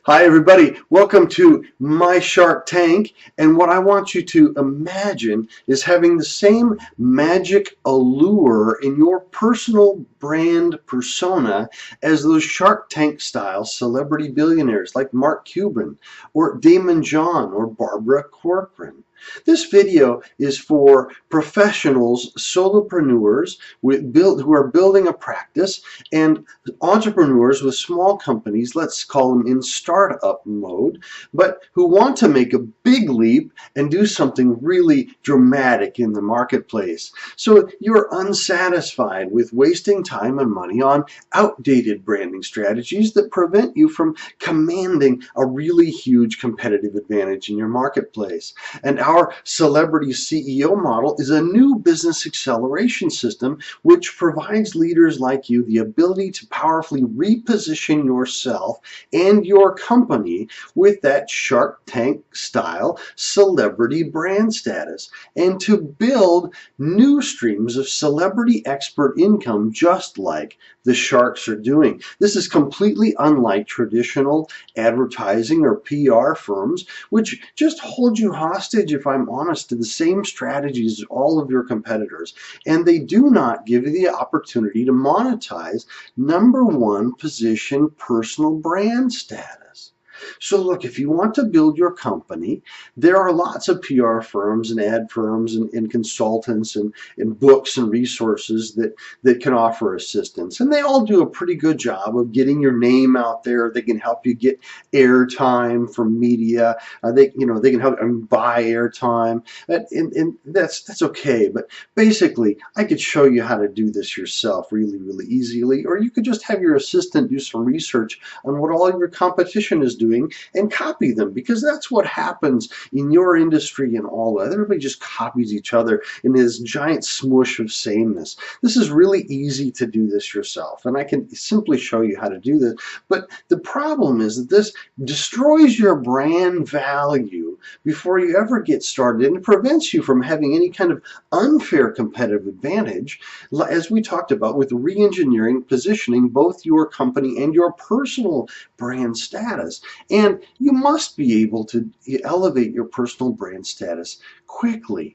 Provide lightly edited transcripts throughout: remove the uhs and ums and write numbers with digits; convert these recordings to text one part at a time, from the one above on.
Hi everybody, welcome to my Shark Tank, and what I want you to imagine is having the same magic allure in your personal brand persona as those Shark Tank style celebrity billionaires like Mark Cuban or Damon John or Barbara Corcoran. This video is for professionals, solopreneurs who are building a practice, and entrepreneurs with small companies, let's call them in startup mode, but who want to make a big leap and do something really dramatic in the marketplace. So you're unsatisfied with wasting time and money on outdated branding strategies that prevent you from commanding a really huge competitive advantage in your marketplace. And our celebrity CEO model is a new business acceleration system which provides leaders like you the ability to powerfully reposition yourself and your company with that Shark Tank style celebrity brand status, and to build new streams of celebrity expert income just like the sharks are doing. This is completely unlike traditional advertising or PR firms, which just hold you hostage, if I'm honest, to the same strategies as all of your competitors, and they do not give you the opportunity to monetize number one position personal brand status. So look, if you want to build your company, there are lots of PR firms and ad firms and consultants and books and resources that can offer assistance. And they all do a pretty good job of getting your name out there. They can help you get airtime from media. They can help buy airtime. And that's okay. But basically, I could show you how to do this yourself really, really easily. Or you could just have your assistant do some research on what all of your competition is doing and copy them, because that's what happens in your industry and all that. Everybody just copies each other in this giant smush of sameness. This is really easy to do this yourself, and I can simply show you how to do this. But the problem is that this destroys your brand value before you ever get started, and it prevents you from having any kind of unfair competitive advantage, as we talked about with re-engineering, positioning both your company and your personal brand status. And you must be able to elevate your personal brand status quickly.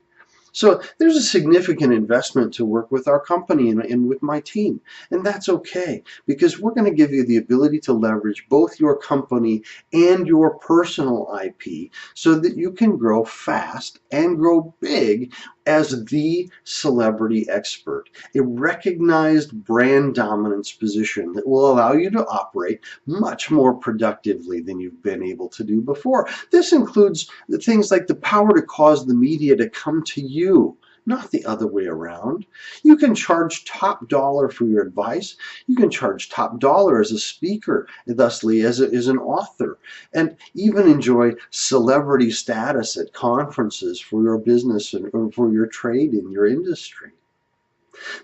So there's a significant investment to work with our company and with my team. And that's okay, because we're going to give you the ability to leverage both your company and your personal IP so that you can grow fast and grow big as the celebrity expert, a recognized brand dominance position that will allow you to operate much more productively than you've been able to do before. This includes the things like the power to cause the media to come to you, not the other way around. You can charge top dollar for your advice. You can charge top dollar as a speaker, thusly as an author, and even enjoy celebrity status at conferences for your business or for your trade in your industry.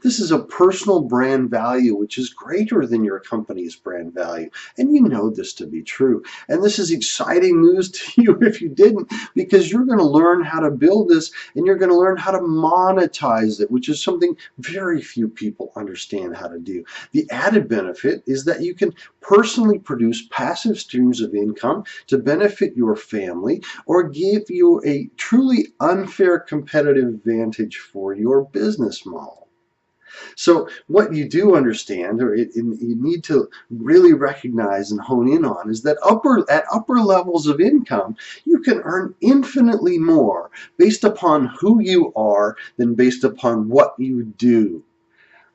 This is a personal brand value which is greater than your company's brand value, and you know this to be true. And this is exciting news to you if you didn't, because you're going to learn how to build this, and you're going to learn how to monetize it, which is something very few people understand how to do. The added benefit is that you can personally produce passive streams of income to benefit your family or give you a truly unfair competitive advantage for your business model. So what you do understand, or you need to really recognize and hone in on, is that at upper levels of income, you can earn infinitely more based upon who you are than based upon what you do.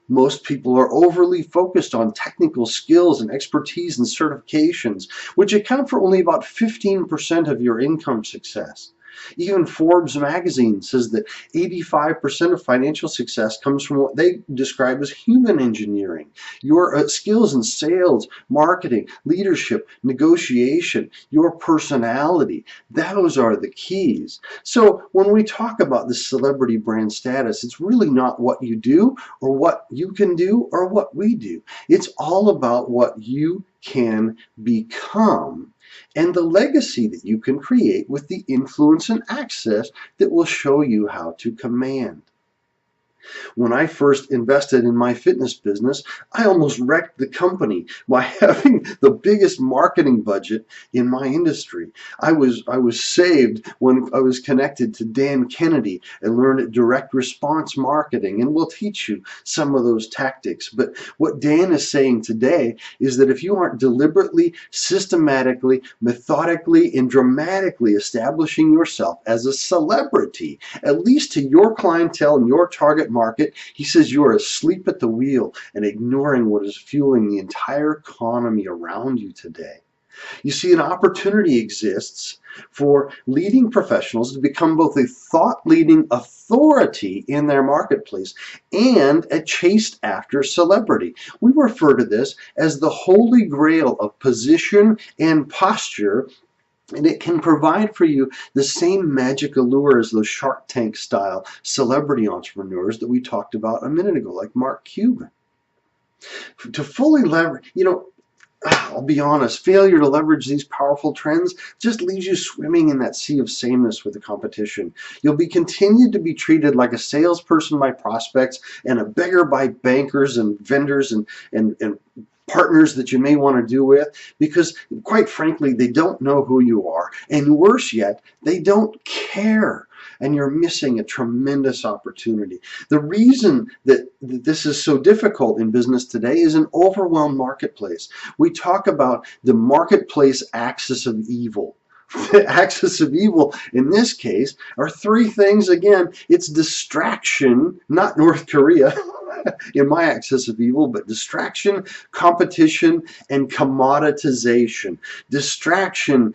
Most people are overly focused on technical skills and expertise and certifications, which account for only about 15% of your income success. Even Forbes magazine says that 85% of financial success comes from what they describe as human engineering. Your skills in sales, marketing, leadership, negotiation, your personality, those are the keys. So when we talk about the celebrity brand status, it's really not what you do or what you can do or what we do. It's all about what you can become and the legacy that you can create with the influence and access that will show you how to command. When I first invested in my fitness business, I almost wrecked the company by having the biggest marketing budget in my industry. I was saved when I was connected to Dan Kennedy and learned direct response marketing, and we'll teach you some of those tactics. But what Dan is saying today is that if you aren't deliberately, systematically, methodically, and dramatically establishing yourself as a celebrity, at least to your clientele and your target market, he says you are asleep at the wheel and ignoring what is fueling the entire economy around you today. You see, an opportunity exists for leading professionals to become both a thought-leading authority in their marketplace and a chased-after celebrity. We refer to this as the holy grail of position and posture, and it can provide for you the same magic allure as those Shark Tank style celebrity entrepreneurs that we talked about a minute ago, like Mark Cuban. To fully leverage, I'll be honest, failure to leverage these powerful trends just leaves you swimming in that sea of sameness with the competition. You'll be continued to be treated like a salesperson by prospects and a beggar by bankers and vendors and partners that you may want to do with, because quite frankly, they don't know who you are, and worse yet, they don't care, and you're missing a tremendous opportunity. The reason that this is so difficult in business today is an overwhelmed marketplace. We talk about the marketplace axis of evil. The axis of evil in this case are three things. Again, it's distraction, not North Korea in my axis of evil, but distraction, competition, and commoditization. Distraction,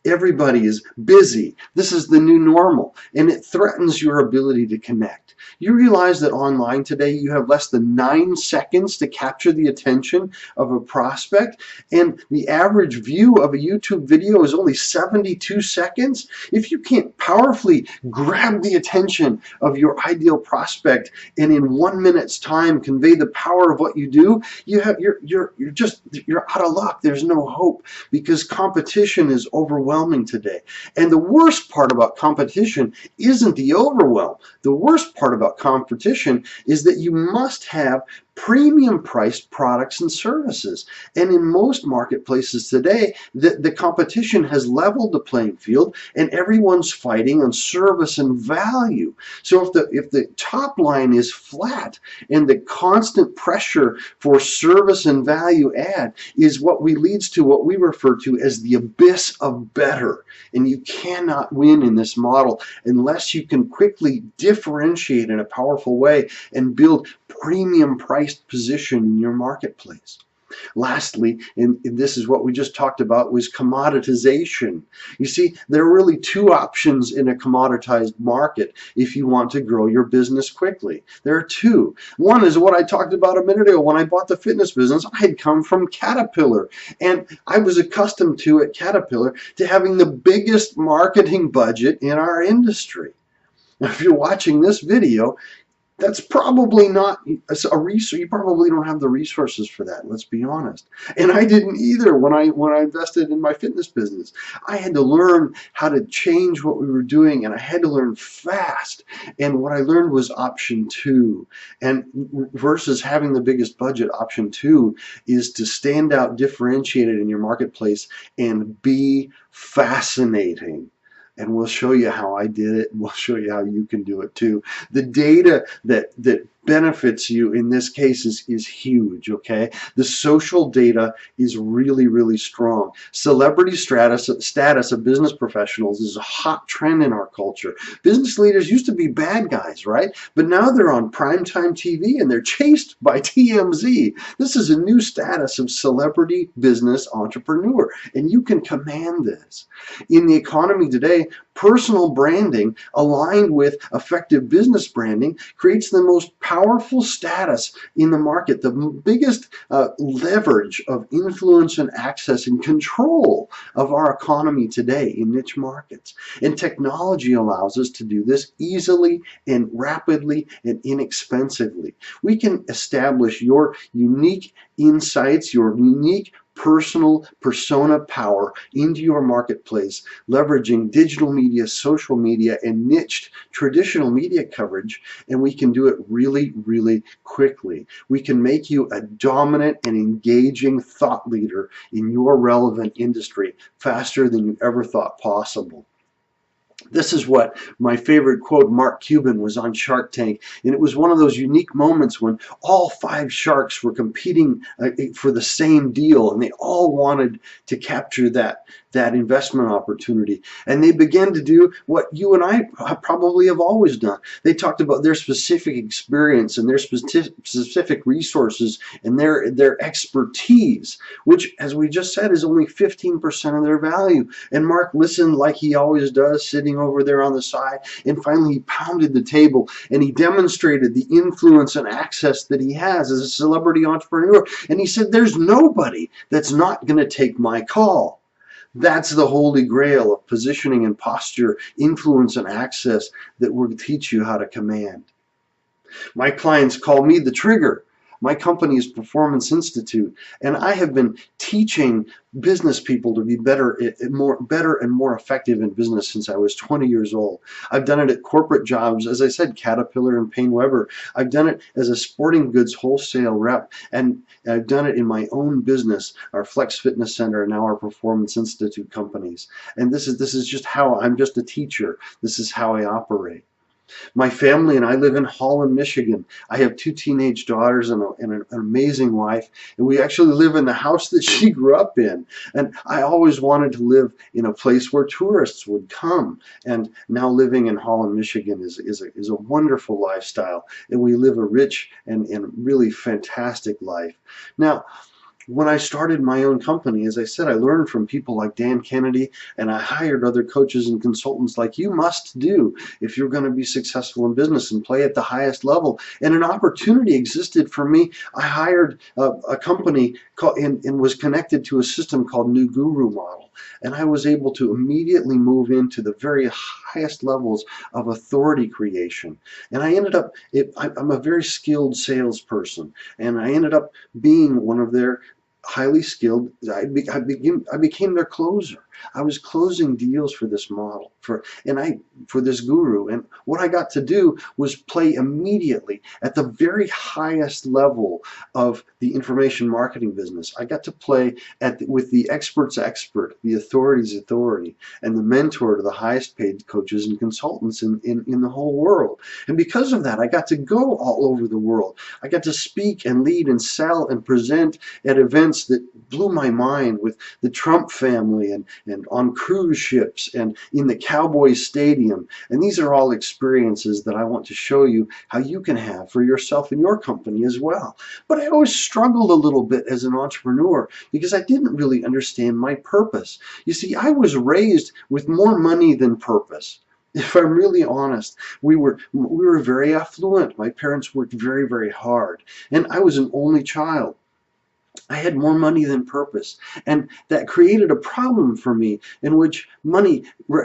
everybody is busy. This is the new normal, and it threatens your ability to connect. You realize that online today you have less than 9 seconds to capture the attention of a prospect, and the average view of a YouTube video is only 72 seconds. If you can't powerfully grab the attention of your ideal prospect and in 1 minute's time convey the power of what you do, you're out of luck. There's no hope, because competition is overwhelming today. And the worst part about competition isn't the overwhelm. The worst part about competition is that you must have premium priced products and services. And in most marketplaces today, the competition has leveled the playing field, and everyone's fighting on service and value. So if the top line is flat and the constant pressure for service and value add is what leads to what we refer to as the abyss of better. And you cannot win in this model unless you can quickly differentiate in a powerful way and build premium priced position in your marketplace. Lastly, and this is what we just talked about, was commoditization. You see, there are really two options in a commoditized market if you want to grow your business quickly. There are two. One is what I talked about a minute ago. When I bought the fitness business, I had come from Caterpillar, and I was accustomed to, at Caterpillar, to having the biggest marketing budget in our industry. Now, if you're watching this video, that's probably not a resource. You probably don't have the resources for that, let's be honest. And I didn't either when I invested in my fitness business. I had to learn how to change what we were doing, and I had to learn fast. And what I learned was option 2. And versus having the biggest budget, option 2 is to stand out, differentiated in your marketplace, and be fascinating. And we'll show you how I did it, and we'll show you how you can do it too. The data that benefits you in this case is huge, okay? The social data is really, really strong. Celebrity status of business professionals is a hot trend in our culture. Business leaders used to be bad guys, right? But now they're on primetime TV and they're chased by TMZ. This is a new status of celebrity business entrepreneur, and you can command this. In the economy today, personal branding aligned with effective business branding creates the most powerful status in the market, the biggest leverage of influence and access and control of our economy today in niche markets. And technology allows us to do this easily and rapidly and inexpensively. We can establish your unique insights, your unique personal persona power into your marketplace, leveraging digital media, social media, and niched traditional media coverage, and we can do it really, really quickly. We can make you a dominant and engaging thought leader in your relevant industry faster than you ever thought possible. This is what my favorite quote, Mark Cuban, was on Shark Tank, and it was one of those unique moments when all 5 sharks were competing for the same deal, and they all wanted to capture that investment opportunity. And they began to do what you and I probably have always done. They talked about their specific experience and their specific resources and their expertise, which, as we just said, is only 15% of their value. And Mark listened like he always does, sitting over there on the side, and finally he pounded the table and he demonstrated the influence and access that he has as a celebrity entrepreneur. And he said, there's nobody that's not going to take my call. That's the holy grail of positioning and posture, influence and access that will teach you how to command. My clients call me the trigger. My company is Performance Institute, and I have been teaching business people to be better and more effective in business since I was 20 years old. I've done it at corporate jobs, as I said, Caterpillar and Payne Weber. I've done it as a sporting goods wholesale rep, and I've done it in my own business, our Flex Fitness Center, and now our Performance Institute companies. And this is just how I'm just a teacher. This is how I operate. My family and I live in Holland, Michigan. I have 2 teenage daughters and an amazing wife, and we actually live in the house that she grew up in. And I always wanted to live in a place where tourists would come. And now living in Holland, Michigan is a wonderful lifestyle, and we live a rich and really fantastic life. Now, when I started my own company, as I said, I learned from people like Dan Kennedy, and I hired other coaches and consultants like you must do if you're going to be successful in business and play at the highest level. And an opportunity existed for me. I hired a company and was connected to a system called New Guru Model. And I was able to immediately move into the very highest levels of authority creation. And I ended up, I'm a very skilled salesperson, and I ended up being one of their highly skilled, I became their closer. I was closing deals for this model, for this guru. And what I got to do was play immediately at the very highest level of the information marketing business. I got to play with the expert's expert, the authority's authority, and the mentor to the highest paid coaches and consultants in the whole world. And because of that, I got to go all over the world. I got to speak and lead and sell and present at events that blew my mind, with the Trump family and on cruise ships and in the Cowboy Stadium. And these are all experiences that I want to show you how you can have for yourself and your company as well. But I always struggled a little bit as an entrepreneur because I didn't really understand my purpose. You see, I was raised with more money than purpose. If I'm really honest, we were very affluent. My parents worked very, very hard, and I was an only child. I had more money than purpose, and that created a problem for me in which money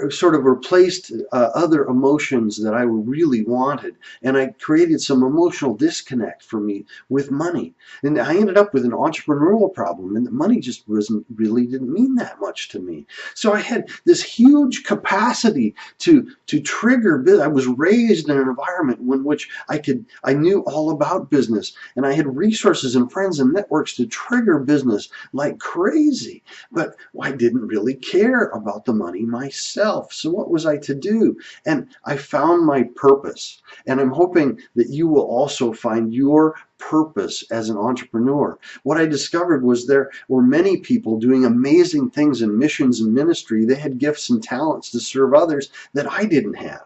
sort of replaced other emotions that I really wanted, and I created some emotional disconnect for me with money. And I ended up with an entrepreneurial problem, and the money just didn't mean that much to me. So I had this huge capacity to trigger business. I was raised in an environment in which I knew all about business, and I had resources and friends and networks to trigger business like crazy, but I didn't really care about the money myself. So what was I to do? And I found my purpose, and I'm hoping that you will also find your purpose as an entrepreneur. What I discovered was there were many people doing amazing things in missions and ministry. They had gifts and talents to serve others that I didn't have.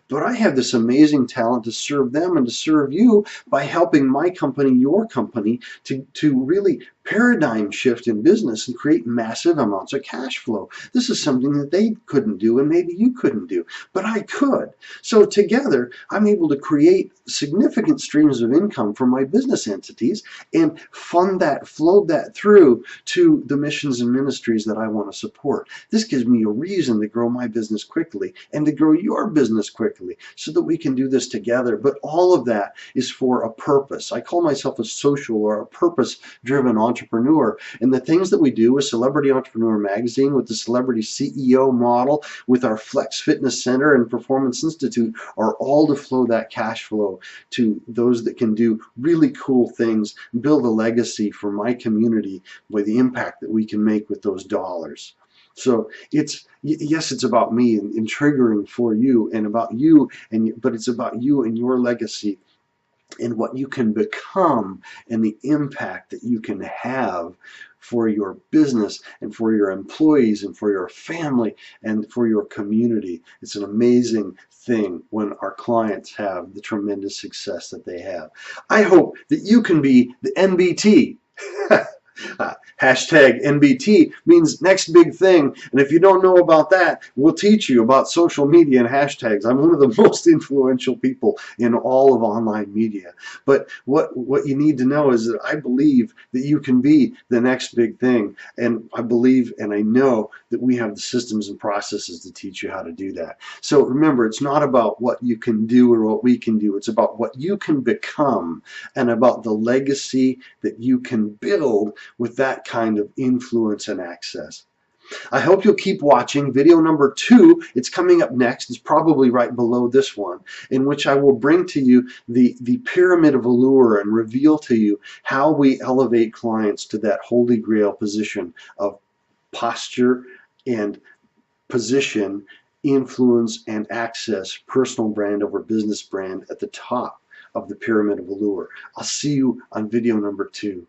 But I have this amazing talent to serve them and to serve you by helping my company, your company, to really paradigm shift in business and create massive amounts of cash flow. This is something that they couldn't do, and maybe you couldn't do, but I could. So together, I'm able to create significant streams of income from my business entities and fund that, flow that through to the missions and ministries that I want to support. This gives me a reason to grow my business quickly and to grow your business quickly so that we can do this together. But all of that is for a purpose. I call myself a social or a purpose-driven entrepreneur. entrepreneur. And the things that we do with Celebrity Entrepreneur Magazine, with the Celebrity CEO model, with our Flex Fitness Center and Performance Institute are all to flow that cash flow to those that can do really cool things, build a legacy for my community by the impact that we can make with those dollars. So yes, it's about me and triggering for you and about you, but it's about you and your legacy and what you can become and the impact that you can have for your business and for your employees and for your family and for your community. It's an amazing thing when our clients have the tremendous success that they have. I hope that you can be the NBT. Hashtag NBT means next big thing. And if you don't know about that, we'll teach you about social media and hashtags. I'm one of the most influential people in all of online media. But what you need to know is that I believe that you can be the next big thing. And I believe and I know that we have the systems and processes to teach you how to do that. So remember, it's not about what you can do or what we can do. It's about what you can become and about the legacy that you can build with that kind of influence and access. I hope you'll keep watching. Video number 2, it's coming up next. It's probably right below this one, in which I will bring to you the Pyramid of Allure and reveal to you how we elevate clients to that holy grail position of posture and position, influence, and access, personal brand over business brand at the top of the Pyramid of Allure. I'll see you on video number 2.